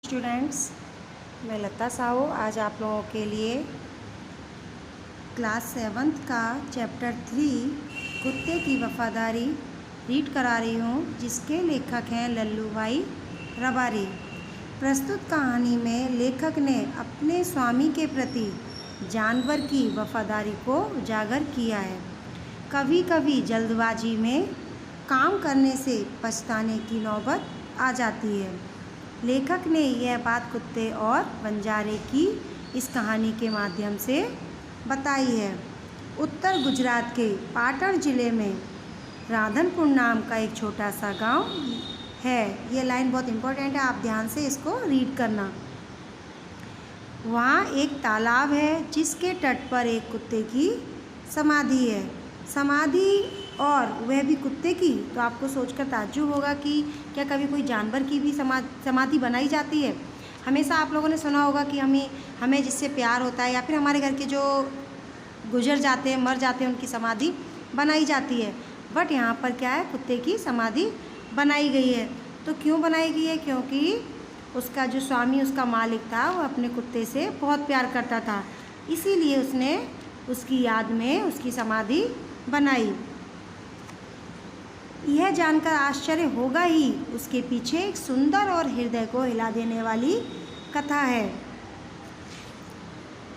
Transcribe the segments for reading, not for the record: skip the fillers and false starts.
Students, मैं लता साहू आज आप लोगों के लिए क्लास 7th का चैप्टर 3 कुत्ते की वफादारी रीड करा रही हूँ, जिसके लेखक हैं लल्लू भाई रबारी। प्रस्तुत कहानी में लेखक ने अपने स्वामी के प्रति जानवर की वफादारी को उजागर किया है। कभी कभी जल्दबाजी में काम करने से पछताने की नौबत आ जाती है। लेखक ने यह बात कुत्ते और बंजारे की इस कहानी के माध्यम से बताई है। उत्तर गुजरात के पाटण ज़िले में राधनपुर नाम का एक छोटा सा गांव है। ये लाइन बहुत इम्पोर्टेंट है, आप ध्यान से इसको रीड करना। वहाँ एक तालाब है जिसके तट पर एक कुत्ते की समाधि है। समाधि और वह भी कुत्ते की। तो आपको सोचकर ताज्जुब होगा कि क्या कभी कोई जानवर की भी समाधि बनाई जाती है। हमेशा आप लोगों ने सुना होगा कि हमें जिससे प्यार होता है या फिर हमारे घर के जो गुजर जाते हैं, मर जाते हैं, उनकी समाधि बनाई जाती है। बट यहाँ पर क्या है, कुत्ते की समाधि बनाई गई है। तो क्यों बनाई गई है? क्योंकि उसका जो स्वामी, उसका मालिक था, वो अपने कुत्ते से बहुत प्यार करता था, इसीलिए उसने उसकी याद में उसकी समाधि बनाई। यह जानकर आश्चर्य होगा ही, उसके पीछे एक सुंदर और हृदय को हिला देने वाली कथा है।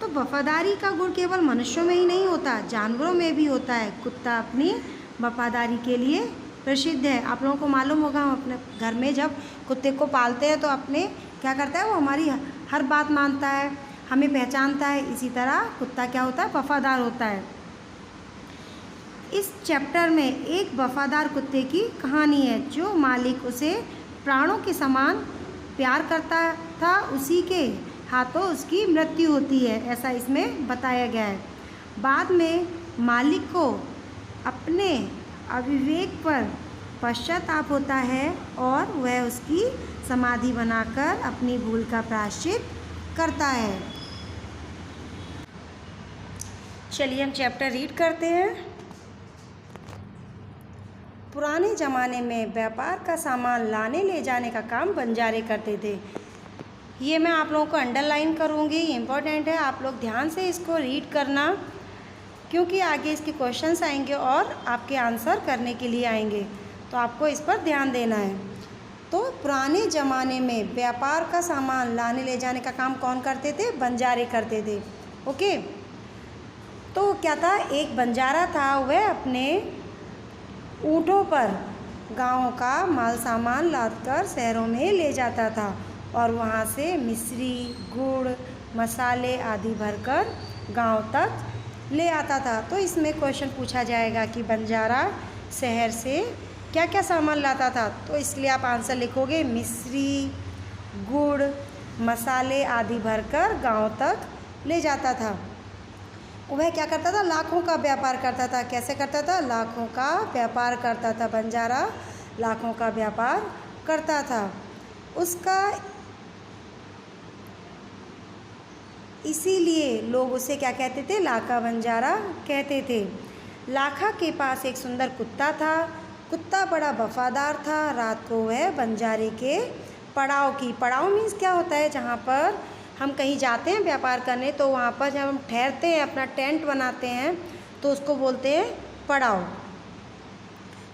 तो वफादारी का गुण केवल मनुष्यों में ही नहीं होता, जानवरों में भी होता है। कुत्ता अपनी वफादारी के लिए प्रसिद्ध है। आप लोगों को मालूम होगा, हम अपने घर में जब कुत्ते को पालते हैं तो अपने क्या करता है, वो हमारी हर बात मानता है, हमें पहचानता है। इसी तरह कुत्ता क्या होता है, वफादार होता है। इस चैप्टर में एक वफादार कुत्ते की कहानी है। जो मालिक उसे प्राणों के समान प्यार करता था, उसी के हाथों उसकी मृत्यु होती है, ऐसा इसमें बताया गया है। बाद में मालिक को अपने अविवेक पर पश्चाताप होता है और वह उसकी समाधि बनाकर अपनी भूल का प्रायश्चित करता है। चलिए हम चैप्टर रीड करते हैं। पुराने ज़माने में व्यापार का सामान लाने ले जाने का काम बंजारे करते थे। ये मैं आप लोगों को अंडरलाइन करूँगी, ये इम्पोर्टेंट है, आप लोग ध्यान से इसको रीड करना, क्योंकि आगे इसके क्वेश्चंस आएंगे और आपके आंसर करने के लिए आएंगे, तो आपको इस पर ध्यान देना है। तो पुराने ज़माने में व्यापार का सामान लाने ले जाने का काम कौन करते थे? बंजारे करते थे। ओके, तो क्या था, एक बंजारा था, वह अपने ऊँटों पर गाँव का माल सामान लादकर शहरों में ले जाता था और वहाँ से मिश्री, गुड़, मसाले आदि भरकर गांव तक ले आता था। तो इसमें क्वेश्चन पूछा जाएगा कि बंजारा शहर से क्या क्या सामान लाता था, तो इसलिए आप आंसर लिखोगे मिश्री, गुड़, मसाले आदि भरकर गांव तक ले जाता था। वह क्या करता था? लाखों का व्यापार करता था। कैसे करता था? लाखों का व्यापार करता था। बंजारा लाखों का व्यापार करता था। उसका इसीलिए लोग उसे क्या कहते थे? लाखा बंजारा कहते थे। लाखा के पास एक सुंदर कुत्ता था। कुत्ता बड़ा वफादार था। रात को वह बंजारे के पड़ाव मीन्स क्या होता है, जहाँ पर हम कहीं जाते हैं व्यापार करने, तो वहाँ पर जब हम ठहरते हैं, अपना टेंट बनाते हैं, तो उसको बोलते हैं पड़ाव।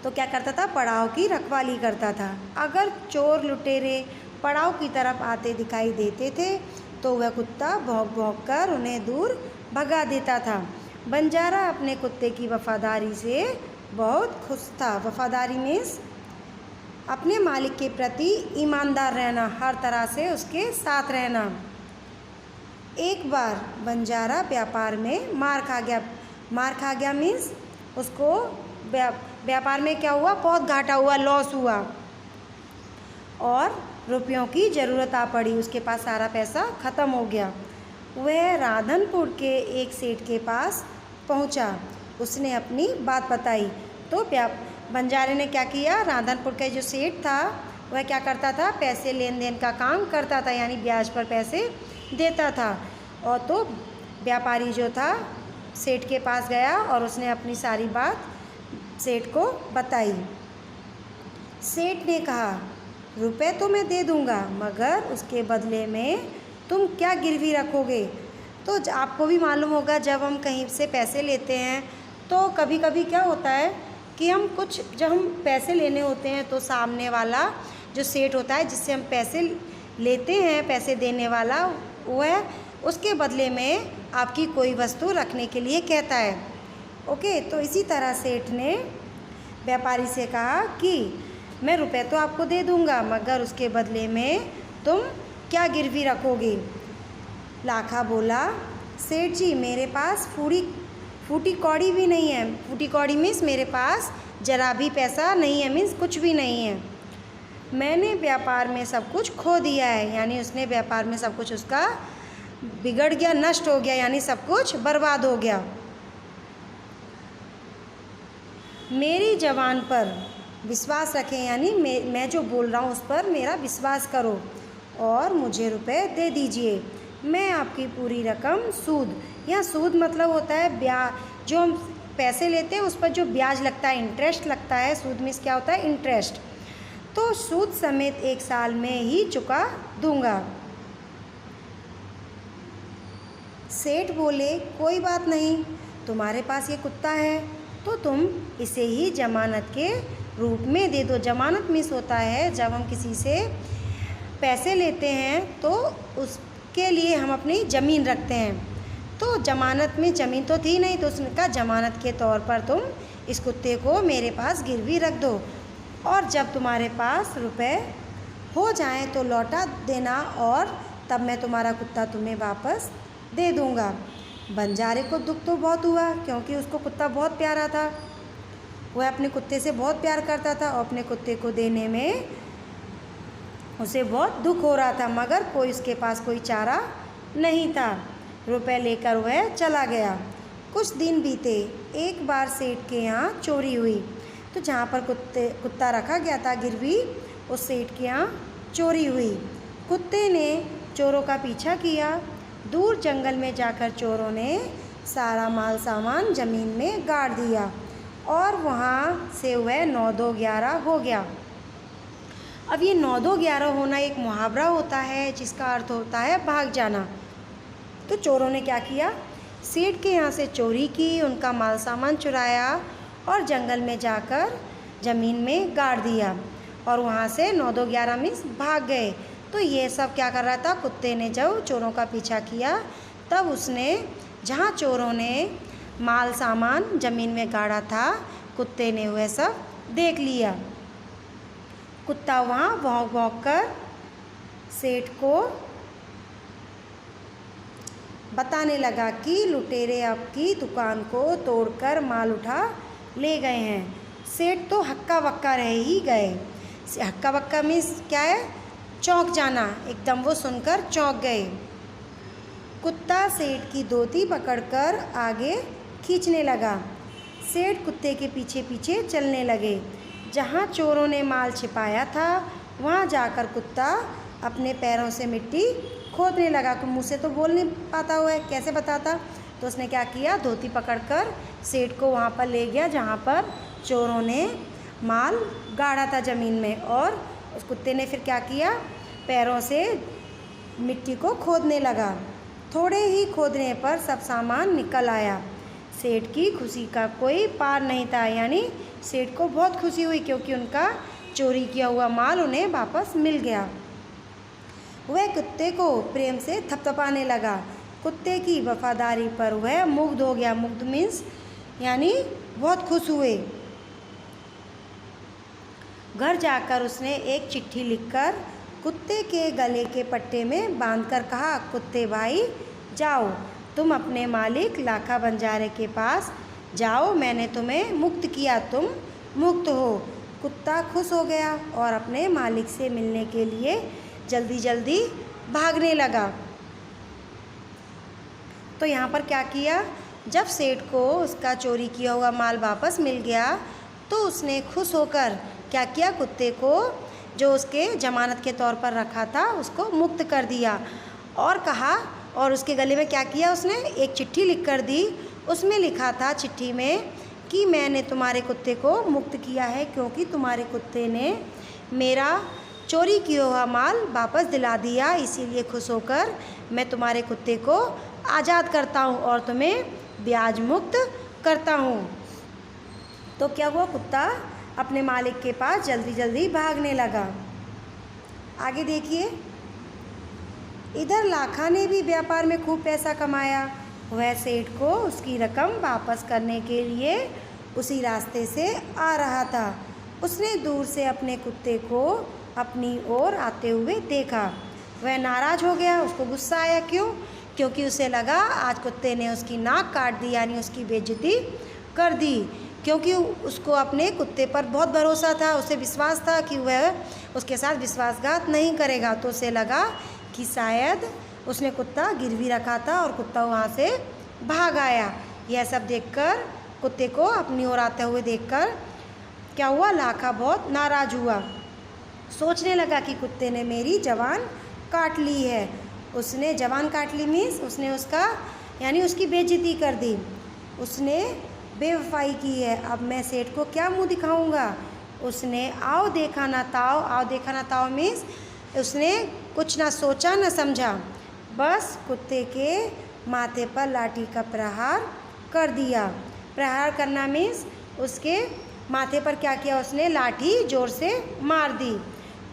तो क्या करता था? पड़ाव की रखवाली करता था। अगर चोर लुटेरे पड़ाव की तरफ आते दिखाई देते थे तो वह कुत्ता भौंक भौंक कर उन्हें दूर भगा देता था। बंजारा अपने कुत्ते की वफादारी से बहुत खुश था। वफादारी मीन्स अपने मालिक के प्रति ईमानदार रहना, हर तरह से उसके साथ रहना। एक बार बंजारा व्यापार में मार खा गया मीन्स उसको व्यापार में क्या हुआ? बहुत घाटा हुआ, लॉस हुआ और रुपयों की ज़रूरत आ पड़ी। उसके पास सारा पैसा ख़त्म हो गया। वह राधनपुर के एक सेठ के पास पहुंचा। उसने अपनी बात बताई तो बंजारे ने क्या किया? राधनपुर का जो सेठ था, वह क्या करता था? पैसे लेन देन का काम करता था, यानी ब्याज पर पैसे देता था। और तो व्यापारी जो था सेठ के पास गया और उसने अपनी सारी बात सेठ को बताई। सेठ ने कहा, रुपए तो मैं दे दूँगा, मगर उसके बदले में तुम क्या गिरवी रखोगे। तो आपको भी मालूम होगा, जब हम कहीं से पैसे लेते हैं तो कभी कभी क्या होता है कि जब हम पैसे लेने होते हैं तो सामने वाला जो सेठ होता है जिससे हम पैसे लेते हैं, पैसे देने वाला, वह उसके बदले में आपकी कोई वस्तु रखने के लिए कहता है। ओके, तो इसी तरह सेठ ने व्यापारी से कहा कि मैं रुपए तो आपको दे दूंगा, मगर उसके बदले में तुम क्या गिरवी रखोगे। लाखा बोला, सेठ जी मेरे पास फूटी कौड़ी भी नहीं है। फूटी कौड़ी मीन्स मेरे पास जरा भी पैसा नहीं है, मीन्स कुछ भी नहीं है। मैंने व्यापार में सब कुछ खो दिया है, यानी उसने व्यापार में सब कुछ उसका बिगड़ गया, नष्ट हो गया, यानी सब कुछ बर्बाद हो गया। मेरी जबान पर विश्वास रखें, यानी मैं जो बोल रहा हूँ उस पर मेरा विश्वास करो और मुझे रुपए दे दीजिए। मैं आपकी पूरी रकम सूद, या सूद मतलब होता है ब्याज, जो हम पैसे लेते हैं उस पर जो ब्याज लगता है, इंटरेस्ट लगता है। सूद मीन्स क्या होता है, इंटरेस्ट। तो सूद समेत 1 साल में ही चुका दूंगा। सेठ बोले, कोई बात नहीं, तुम्हारे पास ये कुत्ता है तो तुम इसे ही जमानत के रूप में दे दो। जमानत मीन्स होता है जब हम किसी से पैसे लेते हैं तो उसके लिए हम अपनी ज़मीन रखते हैं। तो जमानत में ज़मीन तो थी नहीं, तो उसने कहा जमानत के तौर पर तुम इस कुत्ते को मेरे पास गिरवी रख दो, और जब तुम्हारे पास रुपए हो जाएं तो लौटा देना, और तब मैं तुम्हारा कुत्ता तुम्हें वापस दे दूँगा। बंजारे को दुख तो बहुत हुआ, क्योंकि उसको कुत्ता बहुत प्यारा था। वह अपने कुत्ते से बहुत प्यार करता था और अपने कुत्ते को देने में उसे बहुत दुख हो रहा था, मगर कोई उसके पास कोई चारा नहीं था। रुपए लेकर वह चला गया। कुछ दिन बीते। एक बार सेठ के यहाँ चोरी हुई, तो जहाँ पर कुत्ता रखा गया था गिरवी, उस सेठ के यहाँ चोरी हुई। कुत्ते ने चोरों का पीछा किया। दूर जंगल में जाकर चोरों ने सारा माल सामान ज़मीन में गाड़ दिया, और वहाँ से वह 9-2-11 हो गया। अब ये 9-2-11 होना एक मुहावरा होता है जिसका अर्थ होता है भाग जाना। तो चोरों ने क्या किया, सेठ के यहाँ से चोरी की, उनका माल सामान चुराया और जंगल में जाकर ज़मीन में गाड़ दिया, और वहाँ से 9-2-11 मीन्स भाग गए। तो ये सब क्या कर रहा था, कुत्ते ने जब चोरों का पीछा किया तब उसने जहाँ चोरों ने माल सामान ज़मीन में गाड़ा था, कुत्ते ने वह सब देख लिया। कुत्ता वहाँ भौंक भौंक कर सेठ को बताने लगा कि लुटेरे आपकी दुकान को तोड़कर माल उठा ले गए हैं। सेठ तो हक्का बक्का रह ही गए। हक्का बक्का मीन्स क्या है, चौंक जाना, एकदम वो सुनकर चौंक गए। कुत्ता सेठ की धोती पकड़कर आगे खींचने लगा। सेठ कुत्ते के पीछे पीछे चलने लगे। जहाँ चोरों ने माल छिपाया था वहाँ जाकर कुत्ता अपने पैरों से मिट्टी खोदने लगा। मुँह से तो बोल नहीं पाता हुआ है, कैसे बताता। तो उसने क्या किया, धोती पकड़कर सेठ को वहाँ पर ले गया जहाँ पर चोरों ने माल गाड़ा था ज़मीन में, और उस कुत्ते ने फिर क्या किया, पैरों से मिट्टी को खोदने लगा। थोड़े ही खोदने पर सब सामान निकल आया। सेठ की खुशी का कोई पार नहीं था, यानी सेठ को बहुत खुशी हुई क्योंकि उनका चोरी किया हुआ माल उन्हें वापस मिल गया। वह कुत्ते को प्रेम से थपथपाने लगा। कुत्ते की वफादारी पर वह मुग्ध हो गया। मुग्ध मीन्स यानी बहुत खुश हुए। घर जाकर उसने एक चिट्ठी लिखकर कुत्ते के गले के पट्टे में बांधकर कहा, कुत्ते भाई जाओ, तुम अपने मालिक लाखा बंजारे के पास जाओ, मैंने तुम्हें मुक्त किया, तुम मुक्त हो। कुत्ता खुश हो गया और अपने मालिक से मिलने के लिए जल्दी जल्दी भागने लगा। तो यहाँ पर क्या किया, जब सेठ को उसका चोरी किया हुआ माल वापस मिल गया तो उसने खुश होकर क्या किया, कुत्ते को जो उसके ज़मानत के तौर पर रखा था उसको मुक्त कर दिया, और कहा, और उसके गले में क्या किया, उसने एक चिट्ठी लिख कर दी। उसमें लिखा था चिट्ठी में कि मैंने तुम्हारे कुत्ते को मुक्त किया है क्योंकि तुम्हारे कुत्ते ने मेरा चोरी किया हुआ माल वापस दिला दिया, इसीलिए खुश होकर मैं तुम्हारे कुत्ते को आज़ाद करता हूँ और तुम्हें ब्याज मुक्त करता हूँ। तो क्या हुआ, कुत्ता अपने मालिक के पास जल्दी जल्दी भागने लगा। आगे देखिए, इधर लाखा ने भी व्यापार में खूब पैसा कमाया। वह सेठ को उसकी रकम वापस करने के लिए उसी रास्ते से आ रहा था। उसने दूर से अपने कुत्ते को अपनी ओर आते हुए देखा। वह नाराज़ हो गया, उसको गुस्सा आया। क्यों? क्योंकि उसे लगा आज कुत्ते ने उसकी नाक काट दी, यानी उसकी बेइज्जती कर दी। क्योंकि उसको अपने कुत्ते पर बहुत भरोसा था, उसे विश्वास था कि वह उसके साथ विश्वासघात नहीं करेगा। तो उसे लगा कि शायद उसने कुत्ता गिरवी रखा था और कुत्ता वहाँ से भाग आया। यह सब देखकर, कुत्ते को अपनी ओर आते हुए देखकर क्या हुआ, लाखा बहुत नाराज़ हुआ। सोचने लगा कि कुत्ते ने मेरी जवान काट ली है। उसने जवान काट ली मीन्स उसने उसका यानी उसकी बेइज्जती कर दी, उसने बेवफाई की है। अब मैं सेठ को क्या मुंह दिखाऊंगा। उसने आओ देखा ना ताओ मीन्स उसने कुछ ना सोचा ना समझा, बस कुत्ते के माथे पर लाठी का प्रहार कर दिया। प्रहार करना मीन्स उसके माथे पर क्या किया, उसने लाठी जोर से मार दी।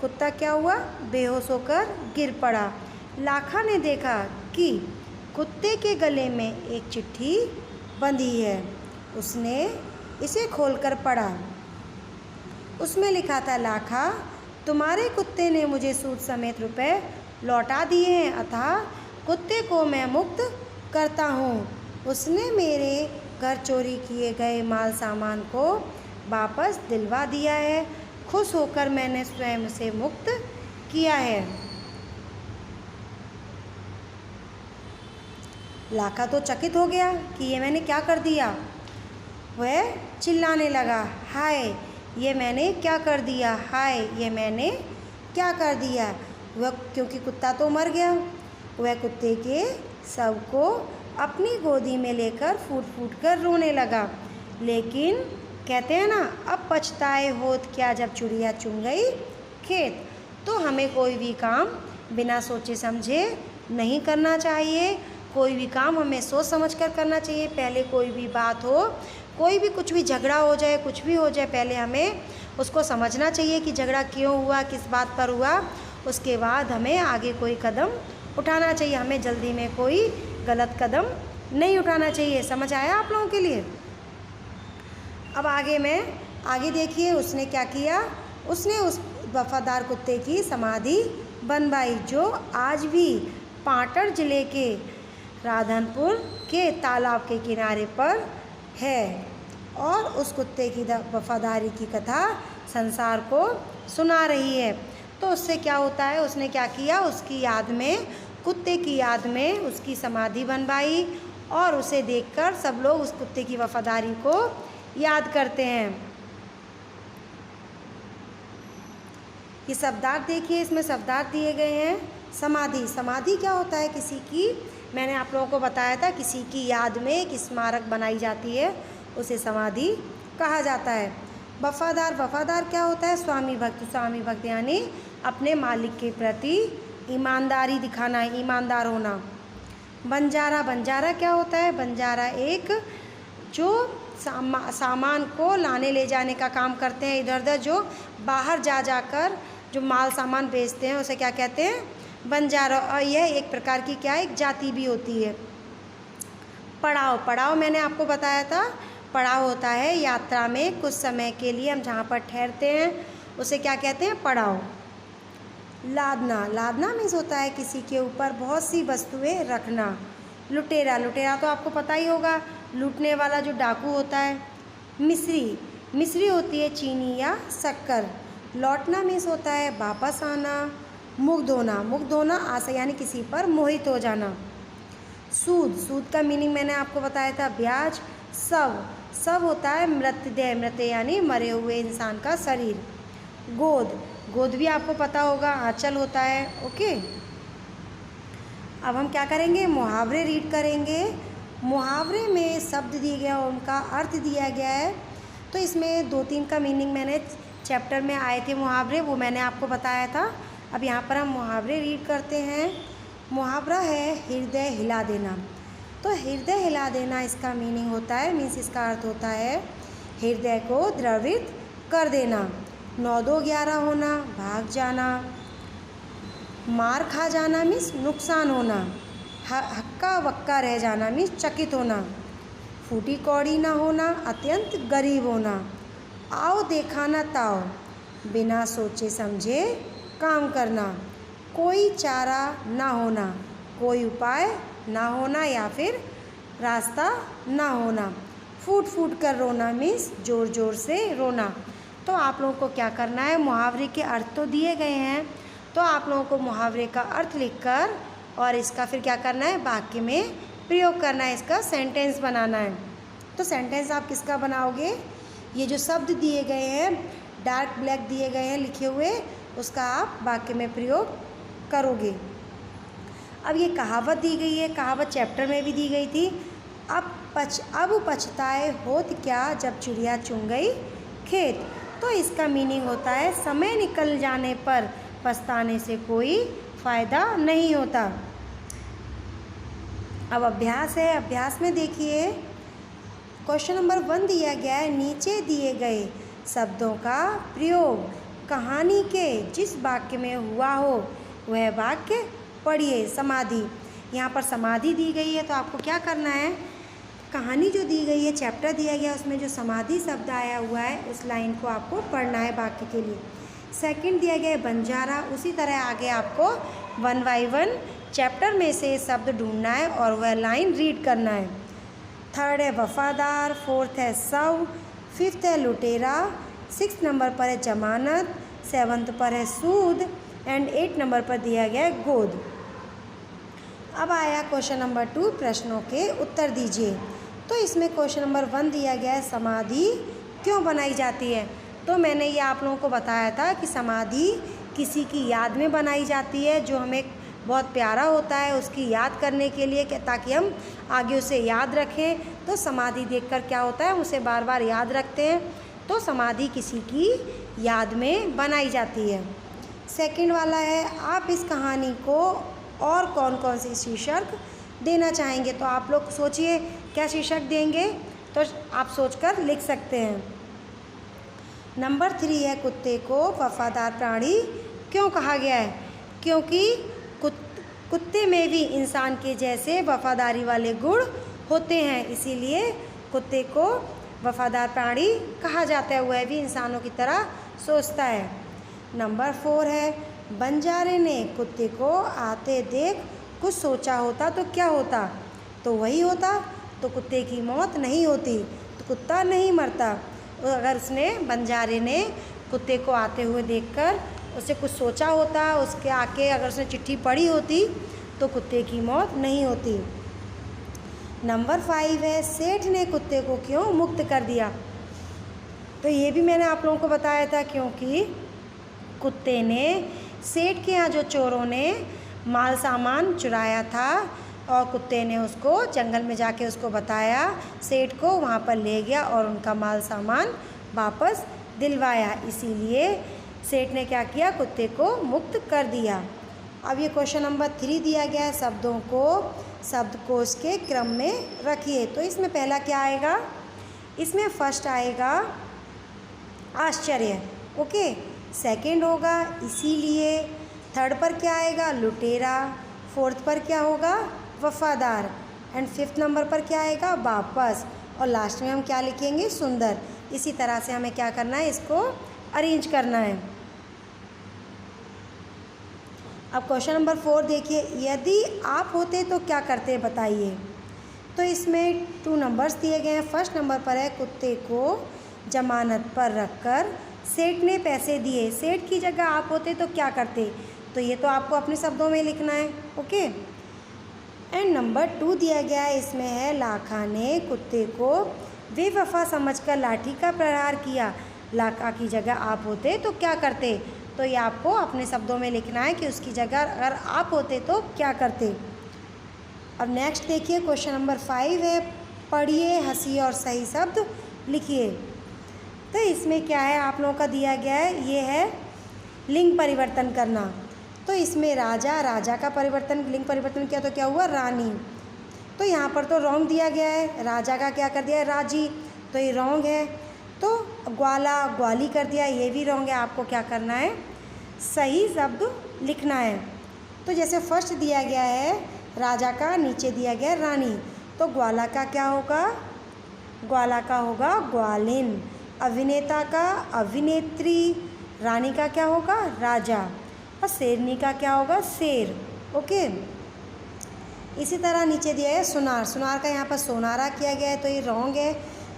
कुत्ता क्या हुआ, बेहोश होकर गिर पड़ा। लाखा ने देखा कि कुत्ते के गले में एक चिट्ठी बंधी है। उसने इसे खोलकर पढ़ा। उसमें लिखा था, लाखा, तुम्हारे कुत्ते ने मुझे सूद समेत रुपए लौटा दिए हैं, अतः कुत्ते को मैं मुक्त करता हूँ। उसने मेरे घर चोरी किए गए माल सामान को वापस दिलवा दिया है। खुश होकर मैंने स्वयं से मुक्त किया है। लाखा तो चकित हो गया कि ये मैंने क्या कर दिया। वह चिल्लाने लगा, हाय ये मैंने क्या कर दिया, हाय ये मैंने क्या कर दिया। वह क्योंकि कुत्ता तो मर गया, वह कुत्ते के शव को अपनी गोदी में लेकर फूट फूट कर रोने लगा। लेकिन कहते हैं ना, अब पछताए होत क्या जब चिड़िया चुन गई खेत। तो हमें कोई भी काम बिना सोचे समझे नहीं करना चाहिए। कोई भी काम हमें सोच समझ कर करना चाहिए। पहले कोई भी बात हो, कोई भी कुछ भी झगड़ा हो जाए, कुछ भी हो जाए, पहले हमें उसको समझना चाहिए कि झगड़ा क्यों हुआ, किस बात पर हुआ। उसके बाद हमें आगे कोई कदम उठाना चाहिए। हमें जल्दी में कोई गलत कदम नहीं उठाना चाहिए। समझ आया आप लोगों के लिए? अब आगे देखिए उसने क्या किया। उसने उस वफादार कुत्ते की समाधि बनवाई, जो आज भी पाटड़ जिले के राधनपुर के तालाब के किनारे पर है, और उस कुत्ते की वफादारी की कथा संसार को सुना रही है। तो उससे क्या होता है, उसने क्या किया, उसकी याद में, कुत्ते की याद में उसकी समाधि बनवाई, और उसे देखकर सब लोग उस कुत्ते की वफादारी को याद करते हैं। ये शब्दार्थ देखिए, इसमें शब्दार्थ दिए गए हैं। समाधि, समाधि क्या होता है, किसी की, मैंने आप लोगों को बताया था, किसी की याद में एक स्मारक बनाई जाती है, उसे समाधि कहा जाता है। वफादार, वफादार क्या होता है, स्वामी भक्त, स्वामी भक्त यानी अपने मालिक के प्रति ईमानदारी दिखाना, ईमानदार होना। बंजारा, बंजारा क्या होता है, बंजारा एक जो सामान को लाने ले जाने का काम करते हैं इधर उधर, जो बाहर जा जाकर जो माल सामान बेचते हैं, उसे क्या कहते हैं, बंजारा। और यह एक प्रकार की क्या है, एक जाति भी होती है। पड़ाव, पड़ाव मैंने आपको बताया था, पड़ाव होता है यात्रा में कुछ समय के लिए हम जहाँ पर ठहरते हैं, उसे क्या कहते हैं, पड़ाव। लादना, लादना मीन्स होता है किसी के ऊपर बहुत सी वस्तुएं रखना। लुटेरा, लुटेरा तो आपको पता ही होगा, लूटने वाला जो डाकू होता है। मिस्री, मिस्री होती है चीनी या शक्कर। लौटना मीन्स होता है वापस आना। मुख धोना, मुख धोना आशा यानी किसी पर मोहित हो जाना। सूद, सूद का मीनिंग मैंने आपको बताया था, ब्याज। शव, शव होता है मृतदेह, मृत यानी मरे हुए इंसान का शरीर। गोद, गोद भी आपको पता होगा, आंचल होता है। ओके, अब हम क्या करेंगे, मुहावरे रीड करेंगे। मुहावरे में शब्द दिए गए और उनका अर्थ दिया गया है। तो इसमें 2-3 का मीनिंग मैंने चैप्टर में आए थे मुहावरे, वो मैंने आपको बताया था। अब यहाँ पर हम मुहावरे रीड करते हैं। मुहावरा है हृदय हिला देना। तो हृदय हिला देना इसका मीनिंग होता है, मीन्स इसका अर्थ होता है हृदय को द्रवित कर देना। 9-2-11 होना, भाग जाना। मार खा जाना मीन्स नुकसान होना। हक्का बक्का रह जाना मीन्स चकित होना। फूटी कौड़ी ना होना, अत्यंत गरीब होना। आओ देखा ना ताओ, बिना सोचे समझे काम करना। कोई चारा ना होना, कोई उपाय ना होना या फिर रास्ता ना होना। फूट फूट कर रोना मीन्स ज़ोर ज़ोर से रोना। तो आप लोगों को क्या करना है, मुहावरे के अर्थ तो दिए गए हैं, तो आप लोगों को मुहावरे का अर्थ लिखकर और इसका फिर क्या करना है, वाक्य में प्रयोग करना है, इसका सेंटेंस बनाना है। तो सेंटेंस आप किसका बनाओगे, ये जो शब्द दिए गए हैं, डार्क ब्लैक दिए गए हैं लिखे हुए, उसका आप वाक्य में प्रयोग करोगे। अब ये कहावत दी गई है, कहावत चैप्टर में भी दी गई थी। अब पछताए होत क्या, जब चिड़िया चुन गई खेत। तो इसका मीनिंग होता है समय निकल जाने पर पछताने से कोई फ़ायदा नहीं होता। अब अभ्यास है। अभ्यास में देखिए क्वेश्चन नंबर 1 दिया गया है, नीचे दिए गए शब्दों का प्रयोग कहानी के जिस वाक्य में हुआ हो वह वाक्य पढ़िए। समाधि, यहाँ पर समाधि दी गई है, तो आपको क्या करना है, कहानी जो दी गई है, चैप्टर दिया गया, उसमें जो समाधि शब्द आया हुआ है उस लाइन को आपको पढ़ना है वाक्य के लिए। सेकंड दिया गया है बंजारा, उसी तरह आगे आपको 1 बाय 1 चैप्टर में से शब्द ढूंढना है और वह लाइन रीड करना है। थर्ड है वफादार, फोर्थ है सव, फिफ्थ है लुटेरा, 6 नंबर पर है जमानत, 7 पर है सूद एंड 8 नंबर पर दिया गया है गोद। अब आया क्वेश्चन नंबर 2, प्रश्नों के उत्तर दीजिए। तो इसमें क्वेश्चन नंबर 1 दिया गया है समाधि क्यों बनाई जाती है। तो मैंने ये आप लोगों को बताया था कि समाधि किसी की याद में बनाई जाती है जो हमें बहुत प्यारा होता है, उसकी याद करने के लिए, ताकि हम आगे उसे याद रखें। तो समाधि देखकर क्या होता है, उसे बार बार याद रखते हैं। तो समाधि किसी की याद में बनाई जाती है। सेकंड वाला है, आप इस कहानी को और कौन कौन सी शीर्षक देना चाहेंगे। तो आप लोग सोचिए क्या शीर्षक देंगे, तो आप सोचकर लिख सकते हैं। नंबर 3 है, कुत्ते को वफादार प्राणी क्यों कहा गया है। क्योंकि कुत्ते में भी इंसान के जैसे वफादारी वाले गुण होते हैं, इसीलिए कुत्ते को वफादार प्राणी कहा जाता है। वह भी इंसानों की तरह सोचता है। नंबर 4 है, बंजारे ने कुत्ते को आते देख कुछ सोचा होता तो क्या होता। तो वही होता, तो कुत्ते की मौत नहीं होती, तो कुत्ता नहीं मरता। अगर बंजारे ने कुत्ते को आते हुए देखकर उसे कुछ सोचा होता, उसके आके अगर उसने चिट्ठी पढ़ी होती तो कुत्ते की मौत नहीं होती। नंबर 5 है, सेठ ने कुत्ते को क्यों मुक्त कर दिया। तो ये भी मैंने आप लोगों को बताया था, क्योंकि कुत्ते ने सेठ के यहाँ जो चोरों ने माल सामान चुराया था और कुत्ते ने उसको जंगल में जाके उसको बताया, सेठ को वहाँ पर ले गया और उनका माल सामान वापस दिलवाया, इसीलिए सेठ ने क्या किया, कुत्ते को मुक्त कर दिया। अब ये क्वेश्चन नंबर 3 दिया गया है, शब्दों को शब्दकोश के क्रम में रखिए। तो इसमें पहला क्या आएगा, इसमें फर्स्ट आएगा आश्चर्य, ओके। सेकंड होगा इसीलिए, थर्ड पर क्या आएगा, लुटेरा, फोर्थ पर क्या होगा, वफादार, एंड 5th नंबर पर क्या आएगा, वापस, और लास्ट में हम क्या लिखेंगे, सुंदर। इसी तरह से हमें क्या करना है, इसको अरेंज करना है। अब क्वेश्चन नंबर 4 देखिए, यदि आप होते तो क्या करते बताइए। तो इसमें 2 नंबर्स दिए गए हैं। फर्स्ट नंबर पर है, कुत्ते को जमानत पर रखकर सेठ ने पैसे दिए, सेठ की जगह आप होते तो क्या करते। तो ये तो आपको अपने शब्दों में लिखना है, ओके। एंड नंबर 2 दिया गया है, इसमें है, लाखा ने कुत्ते को बेवफा समझकर लाठी का प्रहार किया, लाखा की जगह आप होते तो क्या करते। तो ये आपको अपने शब्दों में लिखना है कि उसकी जगह अगर आप होते तो क्या करते। अब नेक्स्ट देखिए क्वेश्चन नंबर 5 है, पढ़िए, हंसिए और सही शब्द लिखिए। तो इसमें क्या है आप लोगों का दिया गया है, ये है लिंग परिवर्तन करना। तो इसमें राजा का परिवर्तन, लिंग परिवर्तन किया तो क्या हुआ, रानी। तो यहाँ पर तो रॉन्ग दिया गया है, राजा का क्या कर दिया है, राजी, तो ये रॉन्ग है। तो ग्वाला ग्वाली कर दिया, ये भी रॉन्ग है। आपको क्या करना है, सही शब्द लिखना है। तो जैसे फर्स्ट दिया गया है राजा का, नीचे दिया गया है रानी, तो ग्वाला का क्या होगा, ग्वाला का होगा ग्वालिन। अभिनेता का अभिनेत्री, रानी का क्या होगा, राजा, और शेरनी का क्या होगा, शेर। ओके। इसी तरह नीचे दिया है सुनार, सुनार का यहाँ पर सोनारा किया गया है, तो ये रॉन्ग है।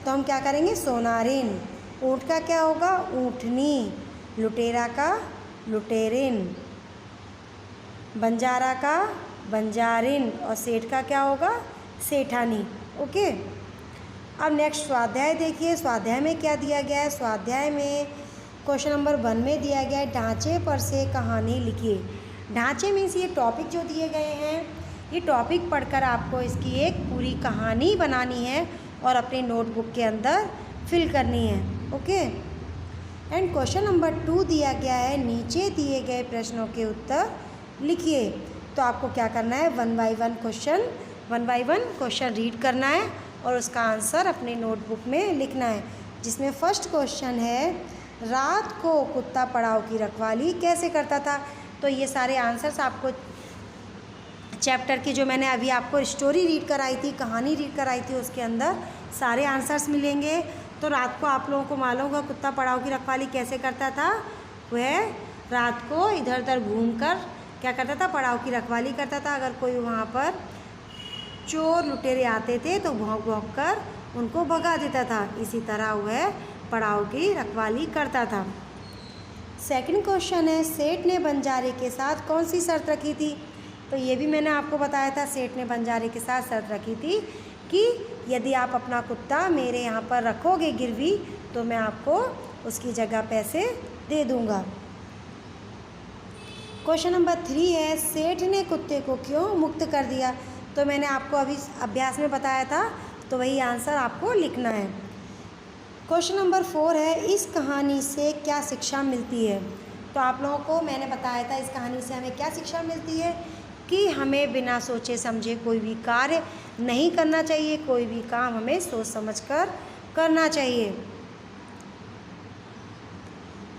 तो हम क्या करेंगे, सोनारिन। ऊँट का क्या होगा, ऊँटनी। लुटेरा का लुटेरिन। बंजारा का बंजारिन, और सेठ का क्या होगा, सेठानी। ओके। अब नेक्स्ट स्वाध्याय देखिए, स्वाध्याय में क्या दिया गया है। स्वाध्याय में क्वेश्चन नंबर 1 में दिया गया है ढांचे पर से कहानी लिखिए। ढांचे मीन्स ये टॉपिक जो दिए गए हैं, ये टॉपिक पढ़कर आपको इसकी एक पूरी कहानी बनानी है और अपने नोटबुक के अंदर फिल करनी है। ओके। एंड क्वेश्चन नंबर 2 दिया गया है नीचे दिए गए प्रश्नों के उत्तर लिखिए। तो आपको क्या करना है, 1 बाय 1 क्वेश्चन रीड करना है और उसका आंसर अपने नोटबुक में लिखना है। जिसमें फर्स्ट क्वेश्चन है, रात को कुत्ता पड़ाव की रखवाली कैसे करता था। तो ये सारे आंसर्स आपको चैप्टर की जो मैंने अभी आपको स्टोरी रीड कराई थी, कहानी रीड कराई थी, उसके अंदर सारे आंसर्स मिलेंगे। तो रात को आप लोगों को मालूम होगा कुत्ता पड़ाव की रखवाली कैसे करता था। वह रात को इधर उधर घूमकर क्या करता था, पड़ाव की रखवाली करता था। अगर कोई वहाँ पर चोर लुटेरे आते थे तो भौंक भौंक कर उनको भगा देता था। इसी तरह वह पड़ाव की रखवाली करता था। सेकंड क्वेश्चन है, सेठ ने बंजारे के साथ कौन सी शर्त रखी थी। तो ये भी मैंने आपको बताया था, सेठ ने बंजारे के साथ शर्त रखी थी कि यदि आप अपना कुत्ता मेरे यहाँ पर रखोगे गिरवी, तो मैं आपको उसकी जगह पैसे दे दूँगा। क्वेश्चन नंबर 3 है, सेठ ने कुत्ते को क्यों मुक्त कर दिया। तो मैंने आपको अभी अभ्यास में बताया था, तो वही आंसर आपको लिखना है। क्वेश्चन नंबर 4 है, इस कहानी से क्या शिक्षा मिलती है। तो आप लोगों को मैंने बताया था इस कहानी से हमें क्या शिक्षा मिलती है कि हमें बिना सोचे समझे कोई भी कार्य नहीं करना चाहिए, कोई भी काम हमें सोच समझकर करना चाहिए।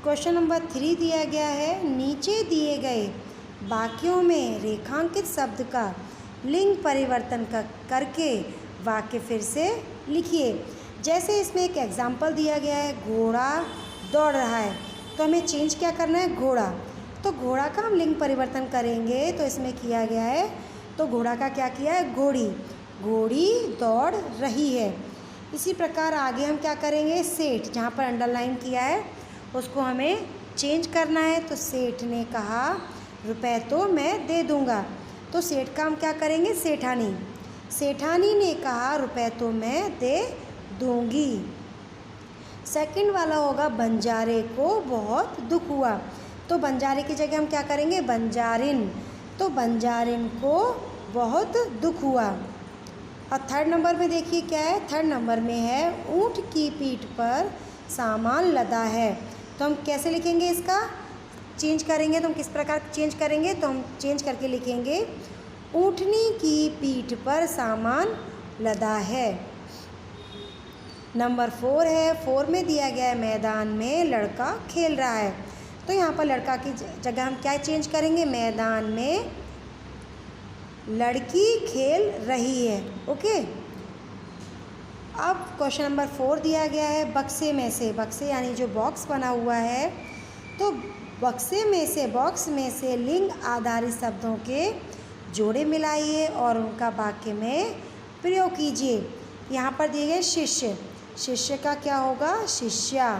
क्वेश्चन नंबर 3 दिया गया है, नीचे दिए गए वाक्यों में रेखांकित शब्द का लिंग परिवर्तन करके वाक्य फिर से लिखिए। जैसे इसमें एक एग्जाम्पल दिया गया है, घोड़ा दौड़ रहा है, तो हमें चेंज क्या करना है, घोड़ा। तो घोड़ा का हम लिंग परिवर्तन करेंगे, तो इसमें किया गया है, तो घोड़ा का क्या किया है, घोड़ी। घोड़ी दौड़ रही है। इसी प्रकार आगे हम क्या करेंगे, सेठ, जहाँ पर अंडरलाइन किया है उसको हमें चेंज करना है। तो सेठ ने कहा रुपए तो मैं दे दूँगा, तो सेठ का हम क्या करेंगे, सेठानी। सेठानी ने कहा रुपए तो मैं दे दूँगी। सेकंड वाला होगा, बंजारे को बहुत दुख हुआ। तो बंजारे की जगह हम क्या करेंगे, बंजारिन। तो बंजारिन को बहुत दुख हुआ। और थर्ड नंबर में देखिए क्या है, थर्ड नंबर में है, ऊँट की पीठ पर सामान लदा है। तो हम कैसे लिखेंगे, इसका चेंज करेंगे। तो हम किस प्रकार चेंज करेंगे, तो हम चेंज करके लिखेंगे, ऊँटनी की पीठ पर सामान लदा है। नंबर 4 है, 4 में दिया गया है, मैदान में लड़का खेल रहा है। तो यहाँ पर लड़का की जगह हम क्या चेंज करेंगे, मैदान में लड़की खेल रही है। ओके। अब क्वेश्चन नंबर 4 दिया गया है, बक्से में से, बक्से यानी जो बॉक्स बना हुआ है, तो बक्से में से, बॉक्स में से लिंग आधारित शब्दों के जोड़े मिलाइए और उनका वाक्य में प्रयोग कीजिए। यहाँ पर दिए गए शिष्य, शिष्य का क्या होगा, शिष्या।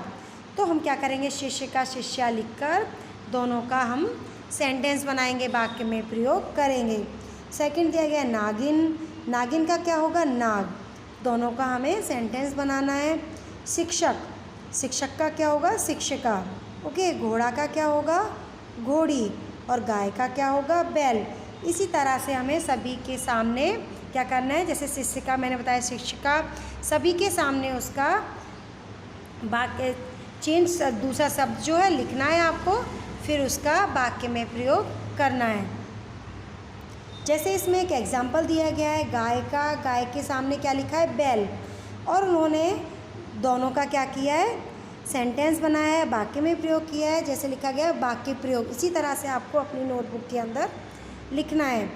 तो हम क्या करेंगे, शिष्य का शिष्या लिखकर दोनों का हम सेंटेंस बनाएंगे, वाक्य में प्रयोग करेंगे। सेकंड दिया गया नागिन, नागिन का क्या होगा, नाग। दोनों का हमें सेंटेंस बनाना है। शिक्षक, शिक्षक का क्या होगा, शिक्षिका। ओके। घोड़ा का क्या होगा, घोड़ी। और गाय का क्या होगा, बैल। इसी तरह से हमें सभी के सामने क्या करना है, जैसे शिक्षिका मैंने बताया, शिक्षिका, सभी के सामने उसका वाक्य चेंज दूसरा शब्द जो है लिखना है आपको, फिर उसका वाक्य में प्रयोग करना है। जैसे इसमें एक एग्जाम्पल दिया गया है गाय का, गाय के सामने क्या लिखा है बैल, और उन्होंने दोनों का क्या किया है सेंटेंस बनाया है, वाक्य में प्रयोग किया है। जैसे लिखा गया है वाक्य प्रयोग, इसी तरह से आपको अपनी नोटबुक के अंदर लिखना है।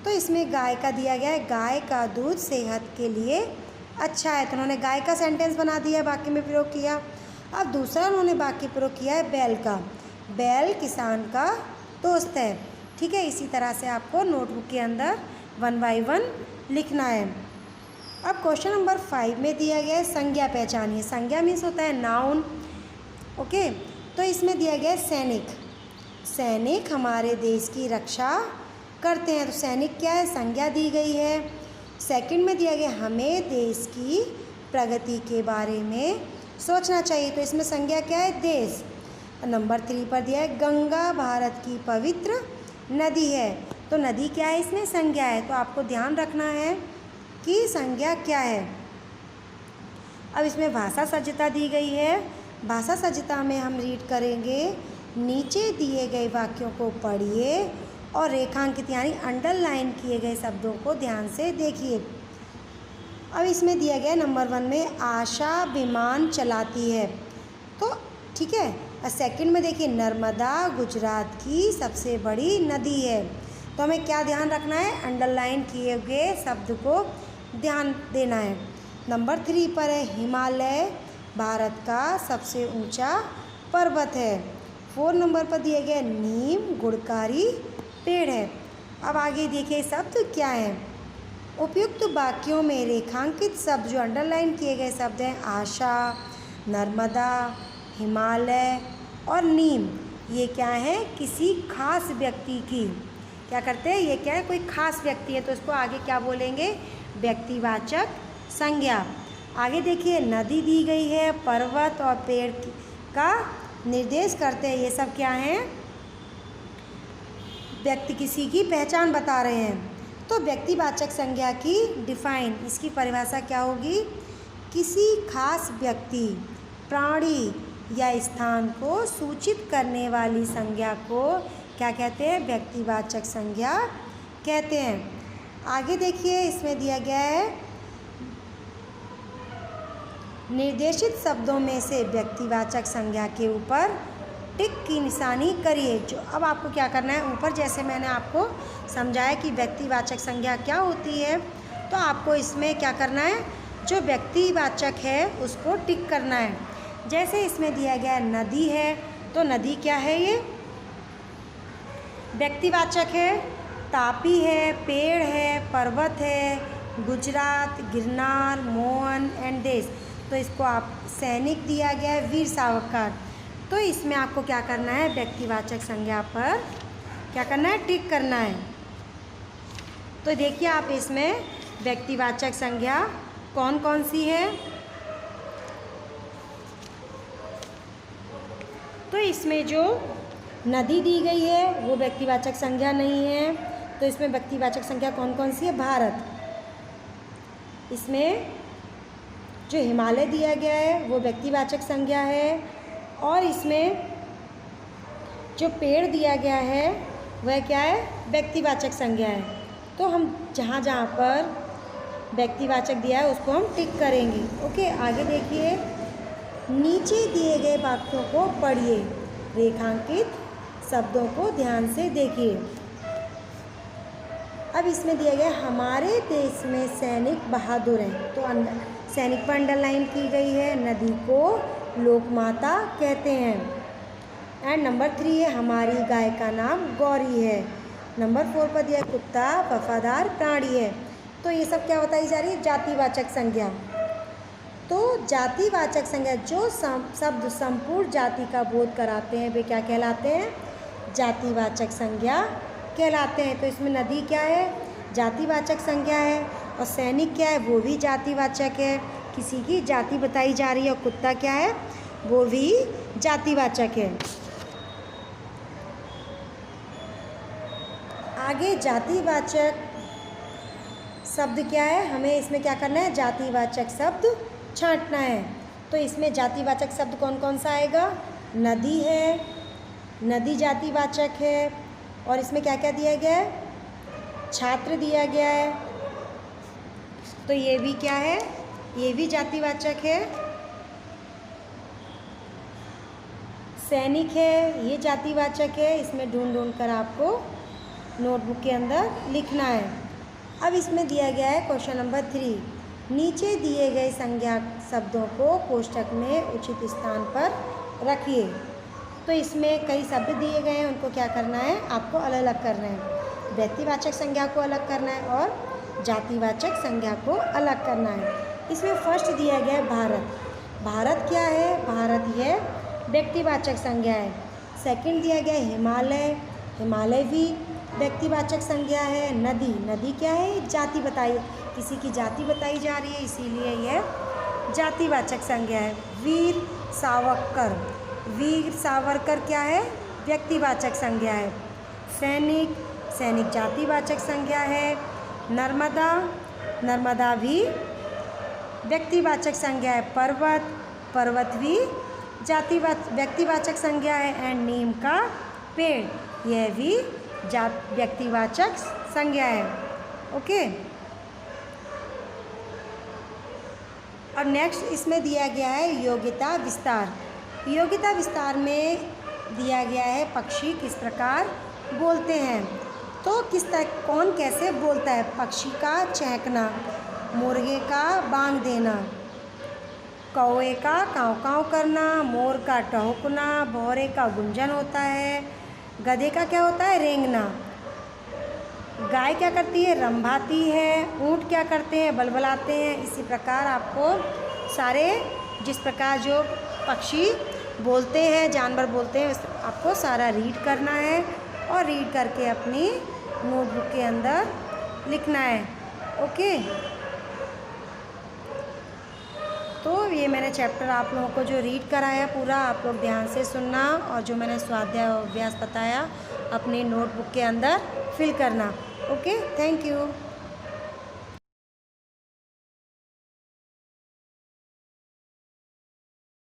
तो इसमें गाय का दिया गया है गाय का दूध सेहत के लिए अच्छा है, तो उन्होंने गाय का सेंटेंस बना दिया, वाक्य में प्रयोग किया। अब दूसरा उन्होंने वाक्य प्रयोग किया है बैल का, बैल किसान का दोस्त है। ठीक है, इसी तरह से आपको नोटबुक के अंदर 1 बाय 1 लिखना है। अब क्वेश्चन नंबर 5 में दिया गया है संज्ञा पहचानिए। संज्ञा मीन्स होता है नाउन। ओके, तो इसमें दिया गया है सैनिक, सैनिक हमारे देश की रक्षा करते हैं, तो सैनिक क्या है संज्ञा दी गई है। सेकंड में दिया गया हमें देश की प्रगति के बारे में सोचना चाहिए, तो इसमें संज्ञा क्या है देश। नंबर 3 पर दिया है गंगा भारत की पवित्र नदी है, तो नदी क्या है इसमें संज्ञा है, तो आपको ध्यान रखना है कि संज्ञा क्या है। अब इसमें भाषा सज्जता दी गई है, भाषा सज्जता में हम रीड करेंगे नीचे दिए गए वाक्यों को पढ़िए और रेखांकित यानी अंडरलाइन किए गए शब्दों को ध्यान से देखिए। अब इसमें दिया गया नंबर 1 में आशा विमान चलाती है, तो ठीक है। और सेकंड में देखिए नर्मदा गुजरात की सबसे बड़ी नदी है, तो हमें क्या ध्यान रखना है अंडरलाइन किए गए शब्द को ध्यान देना है। नंबर 3 पर है हिमालय भारत का सबसे ऊंचा पर्वत है। 4 नंबर पर दिए गए नीम गुणकारी पेड़ है। अब आगे देखिए शब्द क्या है। उपयुक्त वाक्यों में रेखांकित शब्द जो अंडरलाइन किए गए शब्द हैं आशा, नर्मदा, हिमालय और नीम, ये क्या है किसी खास व्यक्ति की क्या करते हैं, ये क्या है कोई खास व्यक्ति है, तो इसको आगे क्या बोलेंगे व्यक्तिवाचक संज्ञा। आगे देखिए नदी दी गई है, पर्वत और पेड़ का निर्देश करते हैं, ये सब क्या हैं व्यक्ति किसी की पहचान बता रहे हैं। तो व्यक्तिवाचक संज्ञा की डिफाइन इसकी परिभाषा क्या होगी, किसी खास व्यक्ति, प्राणी या स्थान को सूचित करने वाली संज्ञा को क्या कहते हैं व्यक्तिवाचक संज्ञा कहते हैं। आगे देखिए इसमें दिया गया है निर्देशित शब्दों में से व्यक्तिवाचक संज्ञा के ऊपर टिक की निशानी करिए। जो अब आपको क्या करना है ऊपर जैसे मैंने आपको समझाया कि व्यक्तिवाचक संज्ञा क्या होती है, तो आपको इसमें क्या करना है जो व्यक्तिवाचक है उसको टिक करना है। जैसे इसमें दिया गया नदी है, तो नदी क्या है ये व्यक्तिवाचक है, तापी है, पेड़ है, पर्वत है, गुजरात, गिरनार, मोहन एंड देश, तो इसको आप सैनिक दिया गया है, वीर सावरकर, तो इसमें आपको क्या करना है व्यक्तिवाचक संज्ञा पर क्या करना है टिक करना है। तो देखिए आप इसमें व्यक्तिवाचक संज्ञा कौन कौन सी है, तो इसमें जो नदी दी गई है वो व्यक्तिवाचक संज्ञा नहीं है, तो इसमें व्यक्तिवाचक संज्ञा कौन कौन सी है भारत, इसमें जो हिमालय दिया गया है वो व्यक्तिवाचक संज्ञा है, और इसमें जो पेड़ दिया गया है वह क्या है व्यक्तिवाचक संज्ञा है। तो हम जहाँ जहाँ पर व्यक्तिवाचक दिया है उसको हम टिक करेंगे। ओके, आगे देखिए नीचे दिए गए वाक्यों को पढ़िए, रेखांकित शब्दों को ध्यान से देखिए। अब इसमें दिया गया हमारे देश में सैनिक बहादुर हैं, तो सैनिक पर अंडरलाइन की गई है, नदी को लोक माता कहते हैं। एंड नंबर 3 है हमारी गाय का नाम गौरी है। नंबर 4 पर दिया कुत्ता वफादार प्राणी है। तो ये सब क्या बताई जा रही है जातिवाचक संज्ञा। तो जातिवाचक संज्ञा जो शब्द संपूर्ण जाति का बोध कराते हैं वे क्या कहलाते हैं जातिवाचक संज्ञा कहलाते हैं। तो इसमें नदी क्या है जातिवाचक संज्ञा है, और सैनिक क्या है वो भी जातिवाचक है, किसी की जाति बताई जा रही है, और कुत्ता क्या है वो भी जातिवाचक है। आगे जातिवाचक शब्द क्या है, हमें इसमें क्या करना है जातिवाचक शब्द छांटना है। तो इसमें जातिवाचक शब्द कौन कौन सा आएगा? नदी है, नदी जातिवाचक है। और इसमें क्या क्या दिया गया है? छात्र दिया गया है, तो ये भी क्या है? ये भी जातिवाचक है। सैनिक है, ये जातिवाचक है। इसमें ढूंढ ढूंढ कर आपको नोटबुक के अंदर लिखना है। अब इसमें दिया गया है क्वेश्चन नंबर 3, नीचे दिए गए संज्ञा शब्दों को कोष्ठक में उचित स्थान पर रखिए। तो इसमें कई शब्द दिए गए हैं, उनको क्या करना है? आपको अलग अलग करना है। व्यक्तिवाचक संज्ञा को अलग करना है और जातिवाचक संज्ञा को अलग करना है। इसमें फर्स्ट दिया गया है भारत। भारत क्या है? भारत यह व्यक्तिवाचक संज्ञा है। सेकंड दिया गया है हिमालय। हिमालय भी व्यक्तिवाचक संज्ञा है। नदी, नदी क्या है? जाति बताई, किसी की जाति बताई जा रही है, इसीलिए यह जातिवाचक संज्ञा है। वीर सावरकर, वीर सावरकर क्या है? व्यक्तिवाचक संज्ञा है। सैनिक, सैनिक जातिवाचक संज्ञा है। नर्मदा, नर्मदा भी व्यक्तिवाचक संज्ञा है। पर्वत, पर्वत भी व्यक्तिवाचक संज्ञा है। एंड नीम का पेड़, यह भी व्यक्तिवाचक संज्ञा है। ओके। अब नेक्स्ट इसमें दिया गया है योग्यता विस्तार। योग्यता विस्तार में दिया गया है पक्षी किस प्रकार बोलते हैं। तो किस तरह, कौन कैसे बोलता है? पक्षी का चहकना, मुर्गे का बांग देना, कौवे का काँव काँव करना, मोर का टहकना, भौरे का गुंजन होता है, गधे का क्या होता है? रेंगना, गाय क्या करती है? रंभाती है, ऊँट क्या करते हैं? बलबलाते हैं। इसी प्रकार आपको सारे जिस प्रकार जो पक्षी बोलते हैं, जानवर बोलते हैं, आपको सारा रीड करना है और रीड करके अपनी नोटबुक के अंदर लिखना है। ओके। तो ये मैंने चैप्टर आप लोगों को जो रीड कराया पूरा, आप लोग ध्यान से सुनना और जो मैंने स्वाध्याय अभ्यास बताया अपनी नोटबुक के अंदर फिल करना। Okay, thank you.